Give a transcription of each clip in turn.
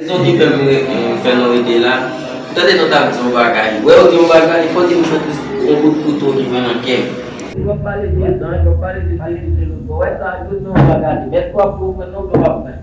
Son di fè nou ete la, tade nou ta mwen bagay. Wè ou di yon bagay, il faut di mwen fè un bout koutou ki ven an kem. Yon va pale di dan, yon va pale di nou. Wè sa yon nou bagay, met kwa pou fè nou kwa wap fè.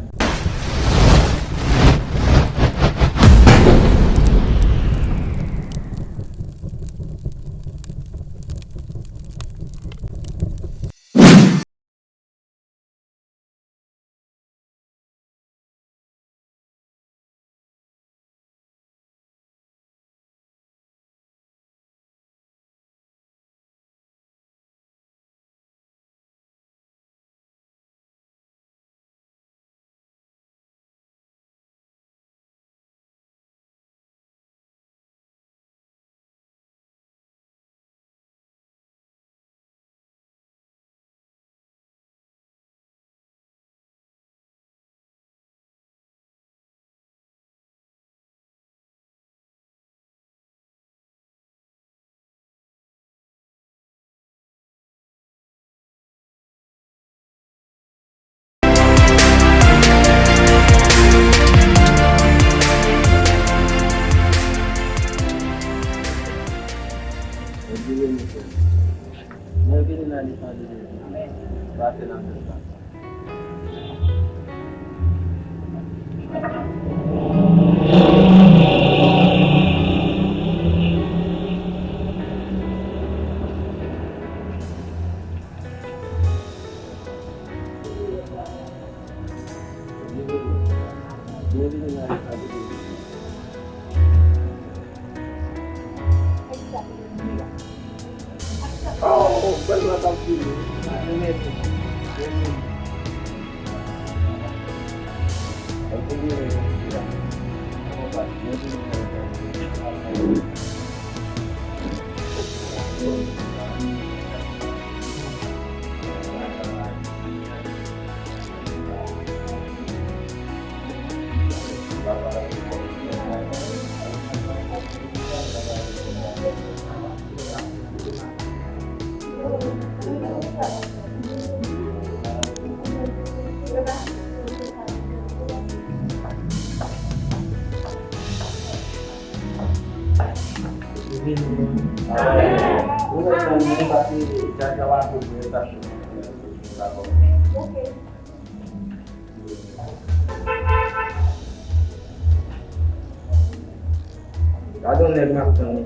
Kadang nek nak tang,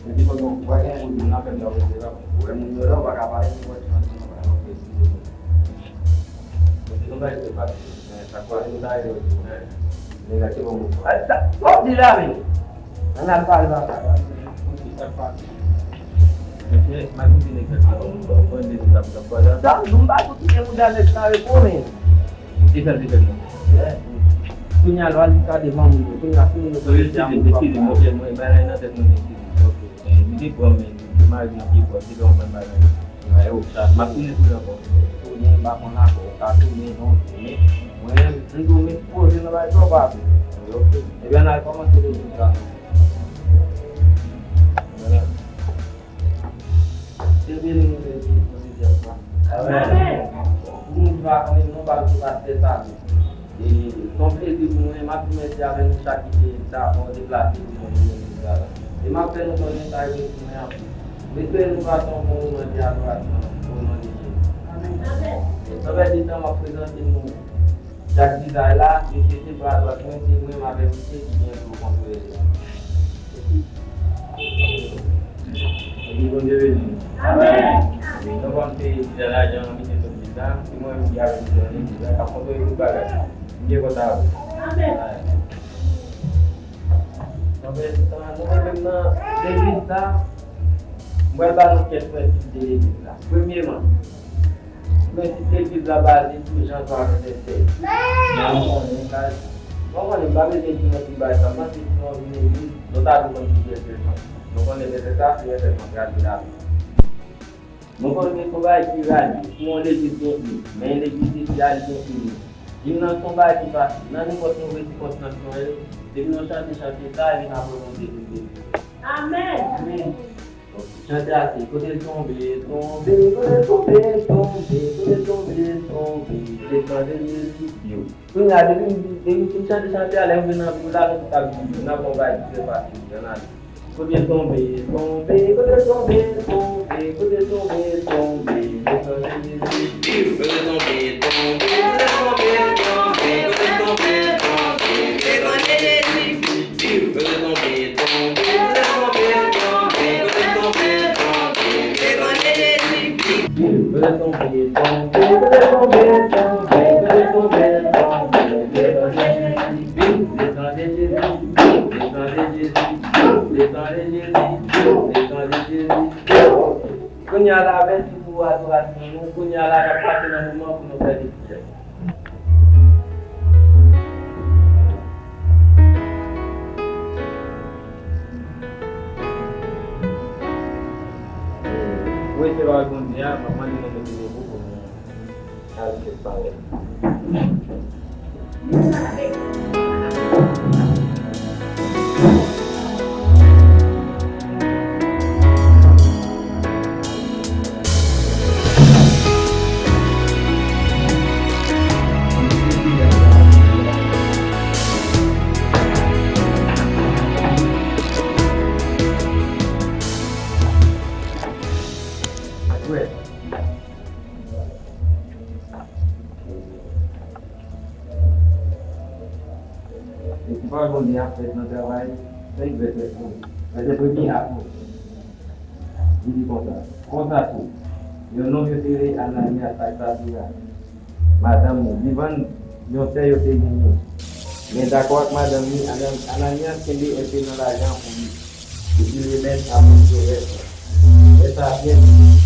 jadi kalau pakai mungkin nak kerja orang orang mungkin orang bakal pakai buat macam mana okey. Jadi tu baik tu baik. Tak kuat itu dah itu. Negatif orang. Ada, kau di dalam. Anak apa apa? Kita pakai. Okey, macam ni negatif. Kau ini tak dapat. Dah, lumba tu yang mudah nak tahu pun. Tidak. Punya luar kita di mana itu punya sini itu jam itu mungkin mungkin barang itu teknologi. Okey. Jadi kami mari nak buat di dalam barang. Ayo, makin itu apa? Ini bangun aku, kaki ini ini. Mungkin itu ni pun di luar itu apa? Okey. Jadi anak kamu sudah juga. Jadi ini posisi apa? Amen. Ini bahagian ini baru kita testar. Et ton plaisir pour moi, ma promesse avec nous chaque jour, ça on déplace et ma paix nous donne ça et nous met mais que nous passons pour nous dire à droite pour nous dire amen. Ça va dire ça m'a présenté nous Jacques Dizaï là et c'était pour à droite moi c'est moi ma vérité qui vient pour contrôler et bon Dieu béni amen. Nous vont faire de l'argent en mission de ça c'est moi qui a besoin de ça quand on veut bagage. Dia kata. Amen. Sampai setelah nous l'église là, moi dans quelle principe de l'église là. Premièrement, principe de l'église là basé sur Jean 3:7. On est pas besoin de nous dire ça, mais si nous une église, nous avons besoin de personnes. Donc on est nécessaire de faire un grade là. Nous connaissons combat qui va, on l'église mais l'église est là il n'a pas qui passe, n'a pas de continuation, de nous chanter ça, et n'a pas de Amen. Amen. Chante assim, côté tombé, tombé, côté tombé, tombé, côté tombé, tombé, l'écran de Jésus. Quindi devi chante alle un venire là non sta una bomba di fare, côté tombé, tombé, côté tombé, tombé, côté tombé, tombé, l'écran de Jésus. Côté tombé, tombé, côté tombé, tombé, côté tombé, tombé, l'écran de Jésus. Côté tombé, tombé, côté tombé, tombé, côté tombé, tombé, l'écran de Jésus. Côté tombé, tombé, côté tombé, tombé, côté tombé, tombé, l'écran de Jésus. L'écran de Jésus. L'écran de Jésus. L'écran de Jésus. L'écran de Jésus. Quand il y a la bête pour adoration, quand il y a la partie dans le moment pour nous faire des prières. Oui, c'est vrai qu'on dit, maman dit non, mais beaucoup pour nous. C'est pas vrai. Ouais. Et tu vois, on est après notre travail, c'est une belle question. Mais c'est premier à vous. Il dit comme ça. Comme ça, tout. Le nom de Séré Anania Saïtadia. Madame, vivant, nous sommes gagné. Mais d'accord avec madame, Anania, c'est lui qui est dans l'argent pour lui. Et puis, il met à mon reste. Et ça vient,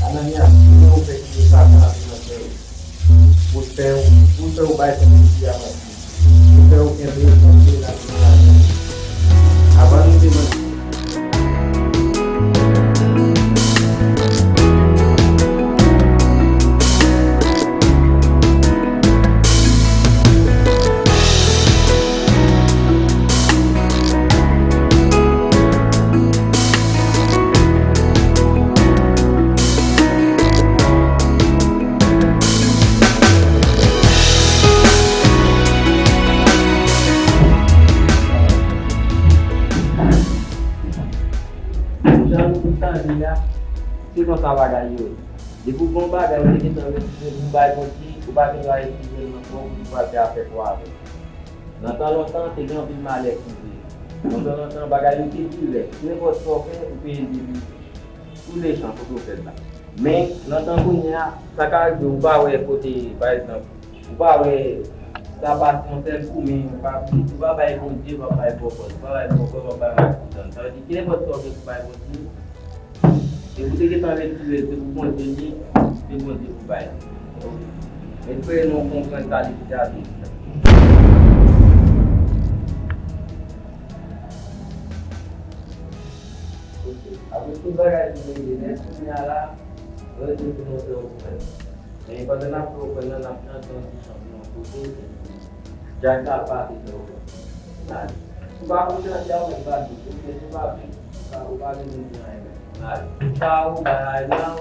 Anania, nous faisons ça pour la financière. Pour faire au bail de pour faire au cabinet de la financière. Avant nous demander. Si on travaille, et pour bon bagage, on est qui travaille pour bail pour pas que va utiliser le fond pour faire faire quoi. Dans tant longtemps, c'est grand film mal expliqué. Dans longtemps, bagage qui est si n'importe quoi faire pour payer tous les champs pour faire ça. Mais dans tant qu'on y a, ça caractère ou pas ouais côté par exemple, ou pas ouais ça passe mon tel pour mais pas tu vas pas bon Dieu va pas pour pas va pas ça veut dire qu'il est votre quoi pour pas bon Dieu. Et vous devez parler de vous continuer, de vous dire vous bailler. Mais après, nous comprenons ça, les gens. Après tout le bagage, on est là, on est tous nos frères. Mais quand on a pris, on a pris un champion pour tout. J'ai un cas pas de tout. Tu vas vous dire, tu vas vous dire, tu vas vous dire. Tahu banyak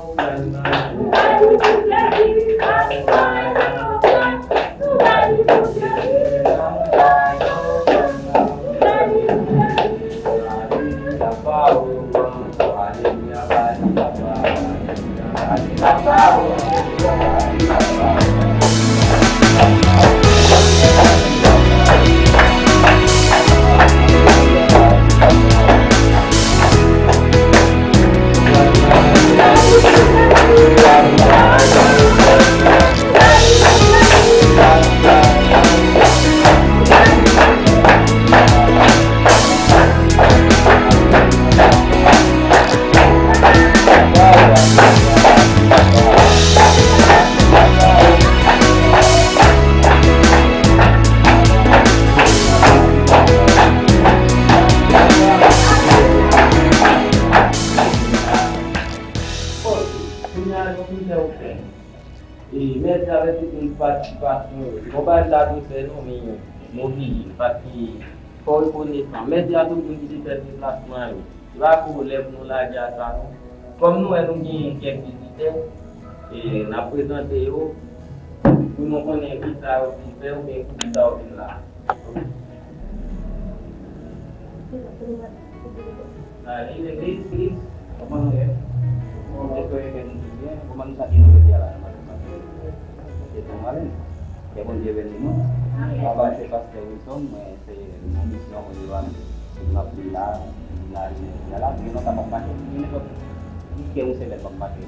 et mettre avec une participation, on va la faire nos vies, parce qu'il faut reconnaître, mettre à tout le monde qui fait déplacement, là pour lève nous la ça, comme nous avons quelques visiteurs, et nous avons présenté eux, nous nous connaissons qui ça aussi fait ou bien qui ça aussi là. Ini Chris, Kemana ya? Oh, itu yang dia, kemana saat ini berjalan macam-macam. Itu kemarin, kayak pun dia benimo, apa sih pas dia usung, saya nulis yang menjual 15 lari jalan, ini tambah pakai, ini kok ini kayak usai dari pakai,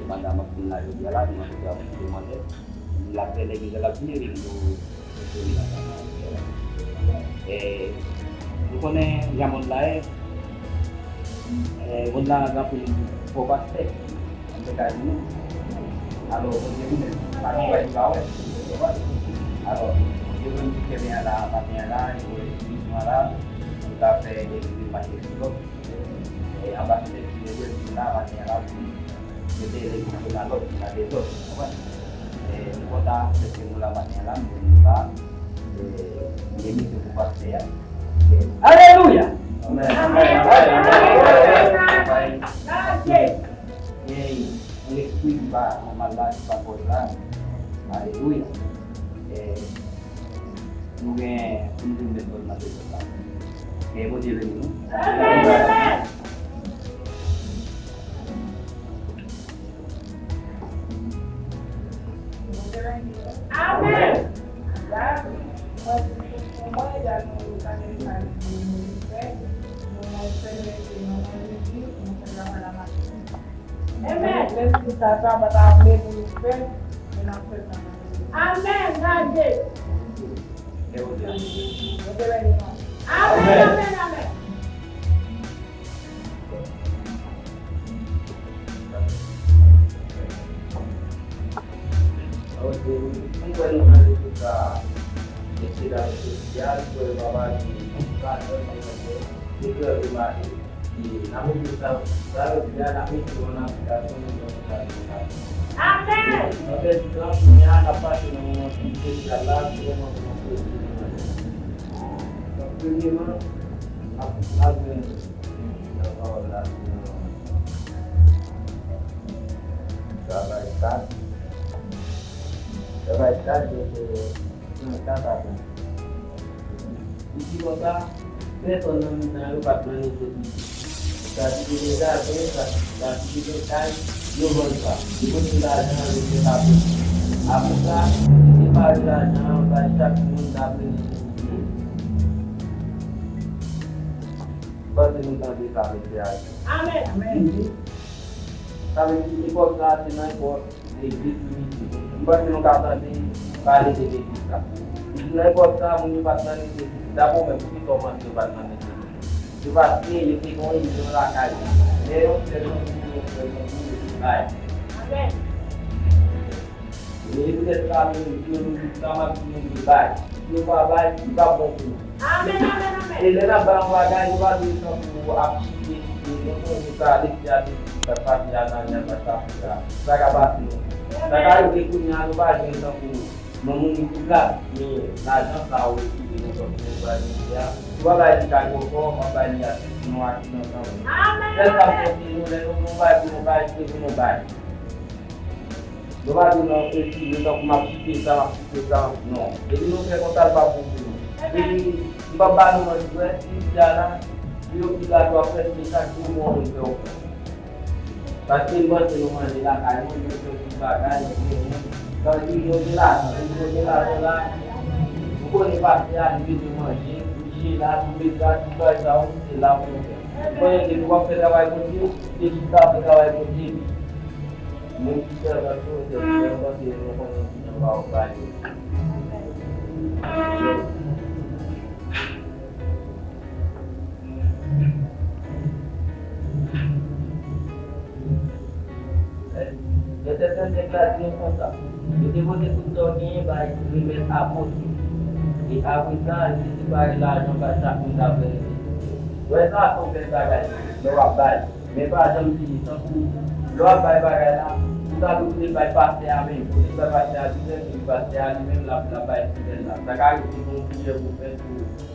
mana makin lari jalan, masih jauh di mana, lagi lagi jalan sendiri itu bukannya zaman lain wala nga po yung focus ang pagkain mo alo yung parang ba yung gawin alo yung kaya ala patiala yung mara yung kape yung mahirap abas yung sila patiala yung dili yung kinalot na dito yung kota simula patiala yung ba hindi yung pagkaya Haleluya. Amen. Ini ba malas pakola. Haleluya. Mungkin betul nanti tetap. Kayak dia ini. Amen. Amen. Kita sahabat Amin Amen. Amen. Amen. Amen. Mungkin hari kita tidak sosial berbagi kantor juga rumah di namun kita selalu tidak kami cuma kita menunjukkan. Amen. Oke, kita punya apa yang mungkin dalam dia mengumpulkan. Tapi ini mah lagi terkawal. Kebaikan itu kata. Isi kota betul lupa itu. Tapi kita tapi kita lupa. Ibu tidak ada kita. Apakah ini padahalnya banyak mendapat ini? Berarti tadi kami dia. Amen. Amen. Kami ini kota ini kota di Berarti kata di kali di kita. Ini kota menyebabkan ini. Dapat mempunyai tomat menyebabkan ini. Sebabnya ini kau ini melakukan. Baik. Amen. Ini kita kami sama baik. Jumpa baik juga mungkin. Amen. Amen. Ini nak bangga juga di semua aksi ini kita lihat tempat jalannya tetap ya. Saya Sekarang berikutnya lupa dengan mengunggah ni nada tahu ini untuk ya. Dua kali kan koko membayar semua kita tahu. Dan sampai ini mulai mobile itu dua dulu itu untuk masuk kita no. Jadi nu saya kotar babu dulu. Jadi bapak nu juga jalan yuk kita dua kita semua itu. Pasti buat rumah dilakukan untuk dibakar. Kalau video jelas adalah bukan pastian video masih jelas bisa tahu jelas. Boleh di ruang pegawai kunci, di kita pegawai kunci. Mungkin terlalu jauh masih rumah yang bawa baju. Jadikan deklarasi kontak. Jadi boleh tunjuk ni baik email apa di Afrika di sebagai lawan bahasa undang ini. Wesa tu berbagai luar baik. Mereka jam di satu luar baik lah. Kita dulu di baik pasti amin. Di baik pasti ada di pasti ada memang baik tidak. Sekarang itu dia bukan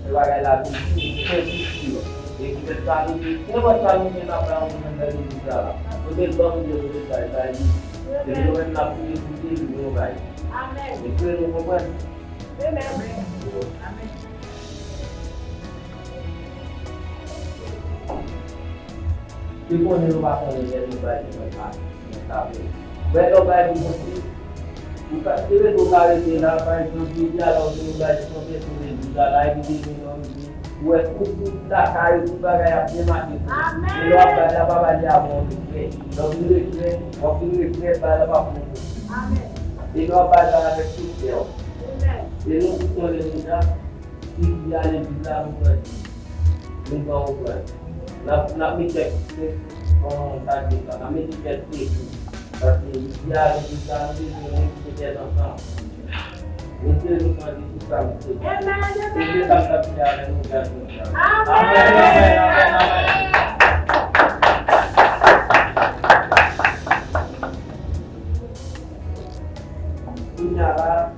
sebagai lagu itu. kita selalu kita pernah mengendali juga. Betul bang dia betul tadi. Jadi orang nak pergi cuci dulu guys. Amen. Itu yang membuat. Amen. Amen. Ibu ni lupa kalau dia lupa di mana. Tapi, kalau baik mesti buka dia tu kali dia dapat cuci dia lalu dia cuci dia juga lagi di minum di. Buat kudu tak kaya juga kayak dia mati. Amen. Kalau ada apa dia mau dikit, waktu dikit pada apa pun. Amen. Kalau pada ada kecil, Amen. dia itu boleh juga dia ada bisa buat, lingkau buat. Nak mikir orang tadi, nak mikir itu, tapi dia ada bisa dia tak. Itu bukan susah itu. Itu tak berjalan mudah. Amin. Punyara,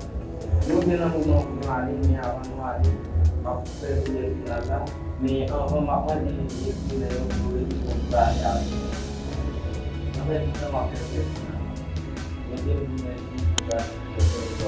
mungkin aku mau kembali ni awak wali. Aku pergi jalan ni orang makan di sini boleh dibayar. Apa yang kita makan itu? Jadi ini sudah betul.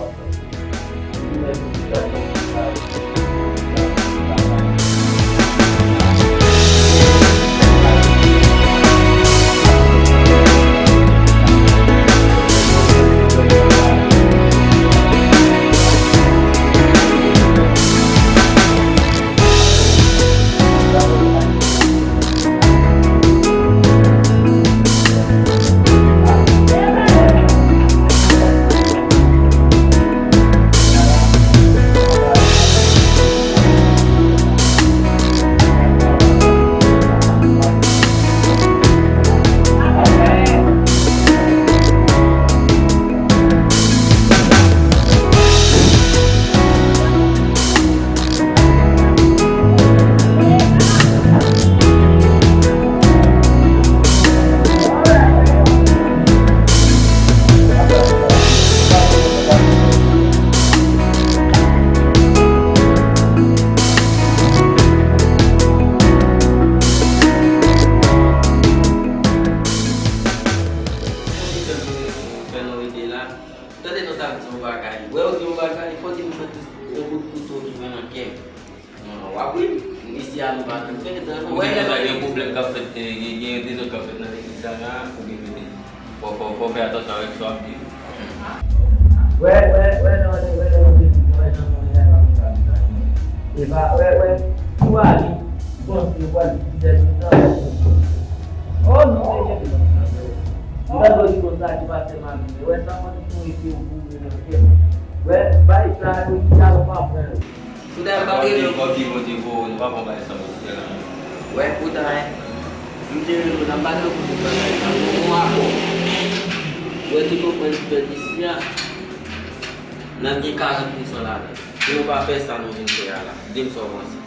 Nanti casa di solare, io va a festa non in reala, dim so così.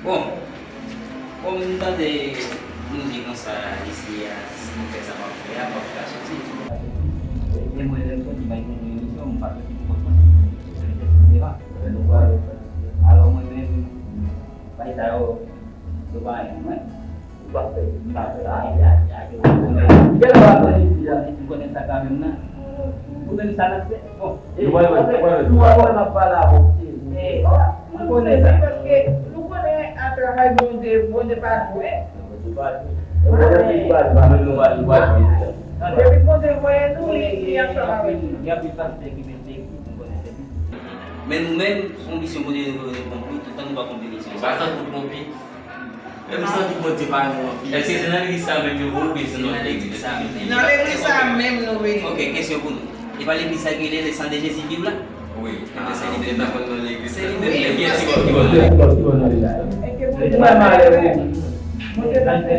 Bom, komunitas de música sa isia singkat sama ya podcast sih. Dia mulai dari baik Indonesia 4 tahun. Dia dan luar kalau main baik tahu Dubai, kan? Dubai, ya. Dia lewat dari dia bukan yang tak kami nak. Bukan di sana sih. Oh, Dua orang pala bukti. bukan di sana. Perché lui vuole attraverso buone parole. Dia rispondere vuole lui yang salah. Dia bisa segmentek men condition mo din ko complete tanong ba combination Basta kung kumpi. Eh, basta di mo di pa mo. Kasi sinari sa amin yung hobby sa mga legit sa amin. Non le sa même nous vedi. Ok, question pour nous. Il va les bisa qu'il est sans déjà si bible là. Oui, kasi hindi na ko ng legit. Sì, Hindi sì, si sì. ko. E che vuole Molte tante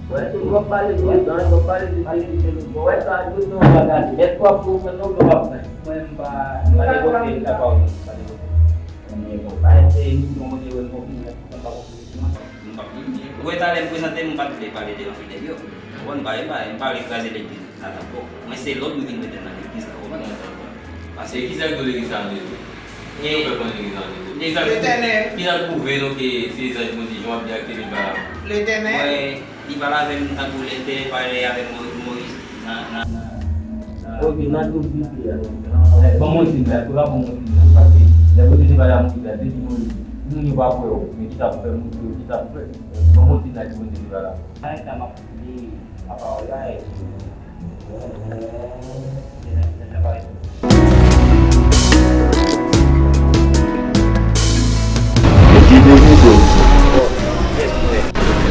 Kembali di sini dulu. Kita itu bagasi. Itu aku menunggu apa? Pada bukti kita kau. Pada ini mau menjadi kopi tanpa kopi cuma. Gue tadi aku santai empat deh pada dia video. Wan baik paling kasih lagi. Kata kok masih lot mungkin betul nanti bisa kau. Kasi isa ko lagi sa amin. Et on peut prendre l'exemple. Il a prouvé donc, que ces conditions ont bien activé par L'éternel. Ouais, il va avec nous quand vous l'été, parler avec Moïse. Ok, nan tou bibi ya. Bon moun sin la, pou la bon moun sin la. Pati, la kote di bala moun sin la, de di moun nou ni va pou yo, men kita pou fè moun pou yo, kita pou fè. Bon moun sin la, di moun di bala. Ay, tama di apa olay.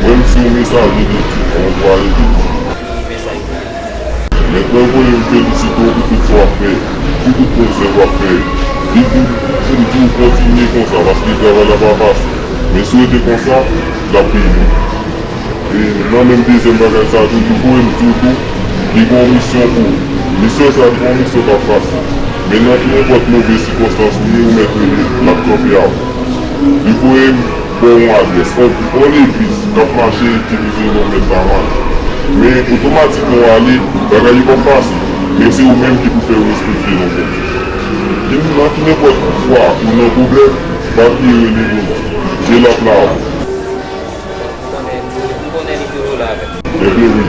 Même si on met ça en négatif, on voit les deux. Maintenant, vous me félicitez pour tout ce qu'on fait, pour tout ce qu'on va faire. Et vous continuez comme ça, parce que le travail là-bas passe. Mais souhaitez comme ça, la paix. Et dans le même deuxième bagage, ça a toujours pour nous, surtout, les bonnes missions pour vous. Mission, ça a des bonnes missions pas facile. Mais dans n'importe mauvaise circonstance, vous mettez la première. Il faut bon adresse. On l'église, quand marché, utiliser nos mettre en marche. Mais automatiquement, aller, il n'est pas facile. Mais c'est vous-même qui vous faites respecter nos choses. Et nous, dans n'importe quoi, ou nos problèmes, pas qui est le niveau. J'ai la place. Eh bien oui.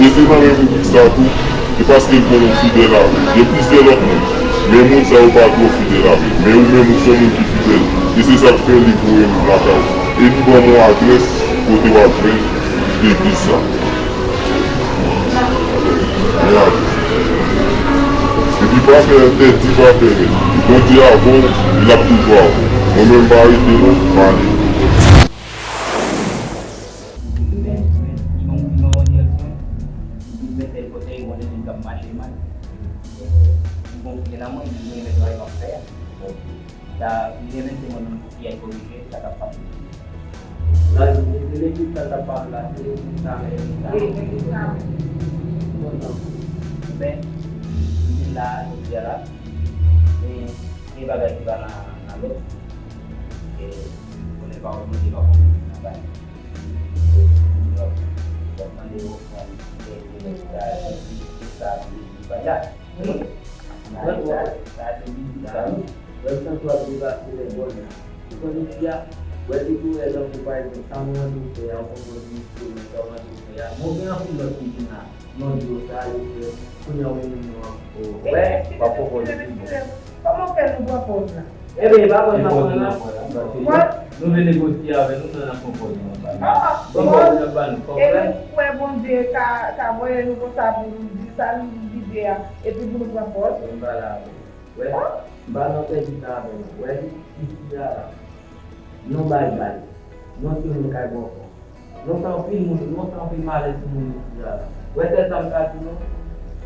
Mais c'est dans même vous ça tout. C'est parce qu'ils vont fidèles à vous. Il y a plus de l'autre monde. Mais nous, ça ne va pas trop fidèles à vous. Mais nous-mêmes, nous sommes qui fidèles. Et c'est ça qui fait les pour nous la cause. Et nous avons mon adresse, côté de l'adresse, l'église ça. Et puis pas faire tête, il va faire. Bon Dieu avant, il a pouvoir. Moi-même, pas arrêter, non, pas aller. L'équipe ça parle là, c'est l'équipe ça. Ben, il a dit là, et il va gagner dans l'autre. Et on est pas au bout de la bonne. Comment qu'elle nous voit pour ça? Eh bien, va nous venons négocier avec nous dans la proposition. Et nous pouvons bon Dieu qu'à moyen nous pour ça pour nous dire ça nous dire et puis pour nous proposer. Voilà. Ouais. Bah non c'est ça. Ouais. Non bye bye. Non si nous caille bon. Non sans film mal tout monde là. Ouais c'est ça me casse nous.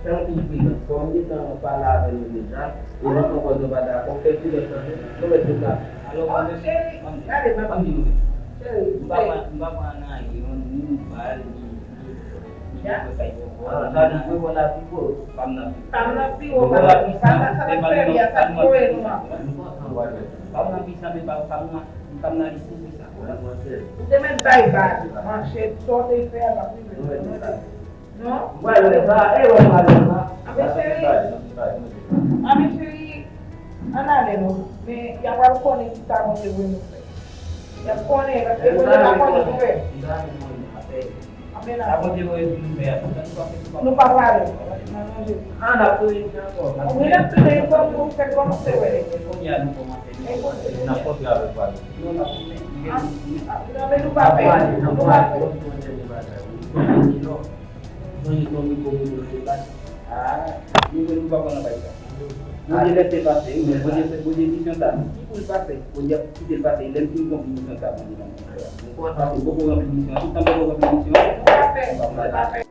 C'est un petit peu comme dit on parle avec nous déjà et nous on va d'accord on fait plus de temps. On va tout ça. Alors on Chérie, allez ma dit chérie. Mbak mana ini bal Ya. Tadi gue mau nasi bro. Karena sih karena sangat feria kan gue rumah. kamu bisa membawa kamu itu bisa. Você me dá idade, manchete só tem fé lá. Não? Vai levar, eu vou levar. A minha filha, Analeno, me ya kwa kone kita mo sewe. Ya kone ka sewe na kone sewe. Amena. Ako di ko yung bea. No parlare. Anak tu ini apa? Mira tu de como se como sewe. Yan ko mate. Napot lah berapa? No me lu papel. No papel. Ini belum bawa na baik. Boleh lepas pasal, boleh mission tak? Boleh pasal, boleh kita pasal, lebih kau mission tak? Boleh pasal, kau mission, kita boleh mission. Papel.